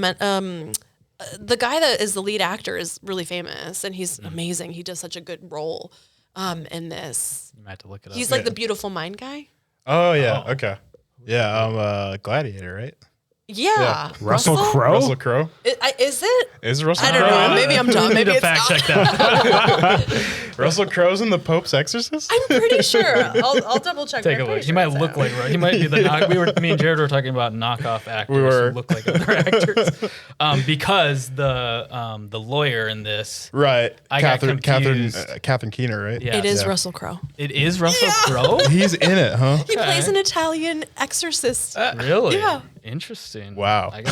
guy that is the lead actor is really famous and he's amazing. He does such a good role in this. You might have to look it up. He's like the beautiful mind guy. Oh yeah. Okay. Yeah. Gladiator, right? Yeah. Russell Crowe? Russell Crowe. Is it? Is Russell I don't Crowe know. in it? Maybe I'm dumb. need Maybe to it's fact not. check that. Russell Crowe's in The Pope's Exorcist? I'm pretty sure. I'll double check. Take a look. He might look like he might be the knock. Me and Jared were talking about knockoff actors were. who look like other actors, because the lawyer in this, Right. I got Catherine confused. Keener, right? Yeah. It is Yeah. Russell Crowe. it is Russell Crowe. He's in it, huh? He plays an Italian exorcist. Really? Yeah. Wow. Interesting. I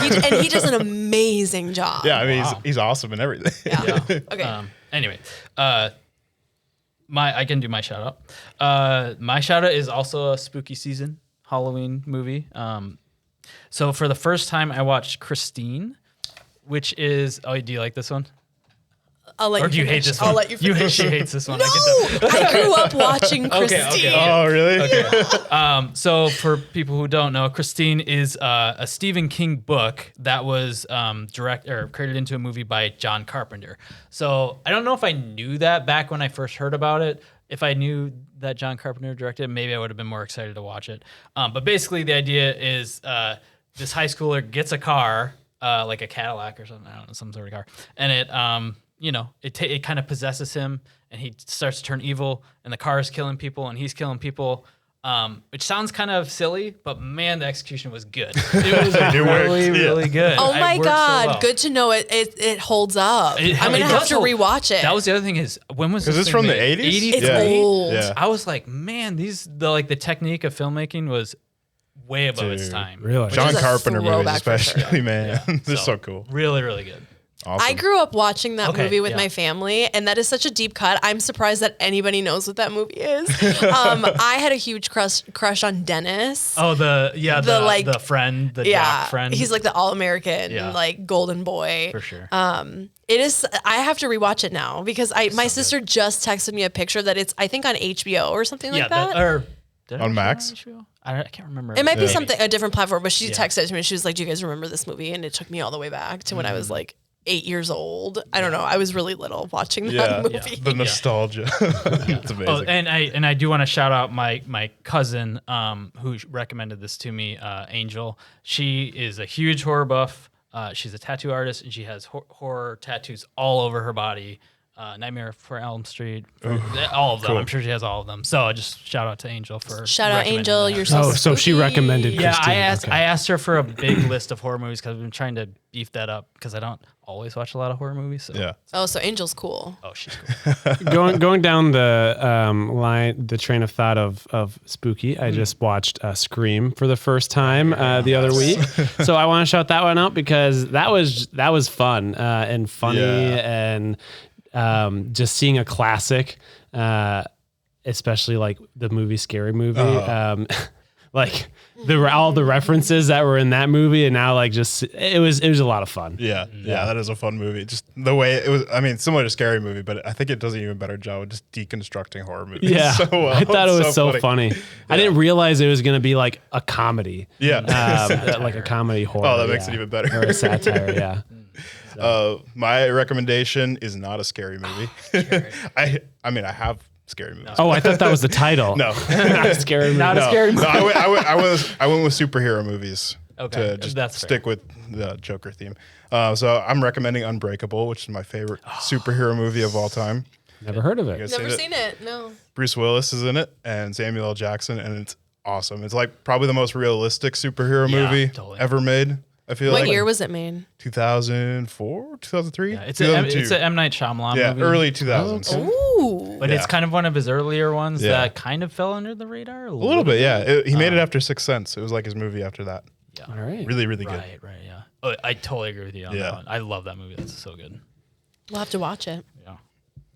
He does an amazing job. Yeah, I mean, Wow. he's awesome in everything. Yeah. Yeah. Okay. Anyway, I can do my shout out. My shout out is also a spooky season Halloween movie. So for the first time, I watched Christine, which is. Oh, do you like this one? I'll let Or you do you hate finish. this one? I'll let you finish. She hates this one. No, I grew up watching Christine. okay. Oh, really? So for people who don't know, Christine is a Stephen King book that was created into a movie by John Carpenter. So I don't know if I knew that back when I first heard about it. If I knew that John Carpenter directed it, maybe I would have been more excited to watch it. But basically the idea is this high schooler gets a car, like a Cadillac or something, I don't know, some sort of car. And it kind of possesses him and he starts to turn evil and the car is killing people and he's killing people. Which sounds kind of silly, but man, the execution was good. It was really good. Oh It my worked so God, well. good to know it holds up. It I'm going to have does to hold- rewatch it. That was the other thing is, when was Is this this thing from the made? 80s? It's Yeah. old. Yeah. I was like, man, the technique of filmmaking was way above its Dude. time. Really? John is a Carpenter movies, throwback for sure. especially, man. They're so cool. Really, really good. Awesome. I grew up watching that Okay, movie with yeah. my family, and that is such a deep cut. I'm surprised that anybody knows what that movie is. I had a huge crush on Dennis. Oh, the friend, the yeah, jock friend. he's like the all-American, Yeah. like golden boy. for sure. It is. I have to rewatch it now because my sister just texted me a picture that it's I think on HBO or something like that. Did On I Max? show it on HBO? I can't remember. It might be Yeah. something a different platform, but she Yeah. texted it to me. She was like, "Do you guys remember this movie?" And it took me all the way back to when I was like 8 years old. I don't know. I was really little watching that Yeah. movie. The nostalgia. It's amazing. Oh, and I do want to shout out my cousin who recommended this to me, Angel. She is a huge horror buff. She's a tattoo artist and she has horror tattoos all over her body. Nightmare for Elm Street, all of them. Cool. I'm sure she has all of them. So just shout out to Angel for Shout out recommending Angel. that. You're so Oh, so she spooky. recommended Yeah, Christine. I asked her for a big list of horror movies because I've been trying to beef that up because I don't always watch a lot of horror movies. So. yeah. Oh, so Angel's cool. Oh, she's cool. Going down the the train of thought of spooky. I just watched Scream for the first time the other week, so I want to shout that one out because that was fun and funny and just seeing a classic, especially like the movie Scary Movie. Like all the references that were in that movie, and now like just it was a lot of fun. Yeah, that is a fun movie. Just the way it was, I mean, similar to Scary Movie, but I think it does an even better job of just deconstructing horror movies. Yeah, so well. I thought it was so funny. Yeah. I didn't realize it was going to be like a comedy. Yeah. Like a comedy horror. Oh, that makes it even better. Or a satire, yeah. My recommendation is not a scary movie. I mean, I have scary movies. Oh, I thought that was the title. No. Not a scary movie. Not a scary movie. No, I went with superhero movies. Okay, to just that's fair. stick with the Joker theme. So I'm recommending Unbreakable, which is my favorite superhero movie of all time. Never heard of You it. guys Never seen it. No. Bruce Willis is in it and Samuel L. Jackson, and it's awesome. It's like probably the most realistic superhero Yeah, movie totally. ever made. I feel What like year was it made? 2004, 2003. Yeah, it's 2002. a M Night Shyamalan Yeah, movie. early 2000s. Ooh. But it's Yeah. kind of one of his earlier ones Yeah. that kind of fell under the radar. A little bit, yeah. He made it after Sixth Sense. It was like his movie after that. Yeah. All right. Really, really good. Right, yeah. Oh, I totally agree with you on Yeah. that one. I love that movie. That's so good. We'll have to watch it. Yeah.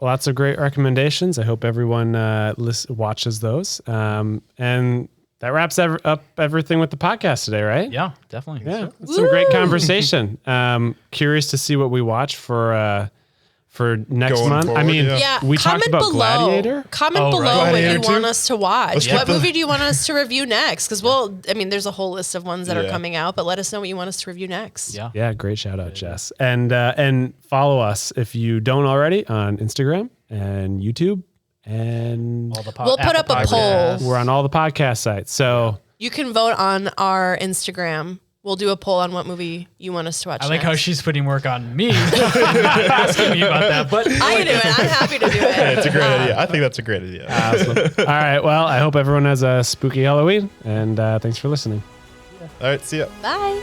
Lots of great recommendations. I hope everyone watches those. And that wraps up everything with the podcast today, right? Yeah, definitely. Yeah, it's some great conversation. Curious to see what we watch for next Going month. I forward, mean, yeah. Yeah. we talked about below. Gladiator. Comment Oh, below right. what Gladiator you 2? want us to watch. Let's What put the- movie do you want us to review next? Because there's a whole list of ones that are Yeah. coming out, but let us know what you want us to review next. Yeah. Yeah, great shout out, Jess. And follow us if you don't already on Instagram and YouTube, and All the We'll put Apple up a poll. Podcasts. we're on all the podcast sites. So You can vote on our Instagram. We'll do a poll on what movie you want us to watch. I like how next. she's putting work on me, asking me about that. But I can do it. I'm happy to do it. It's a great idea. I think that's a great idea. awesome. All right. Well, I hope everyone has a spooky Halloween, and thanks for listening. All right, see ya. Bye.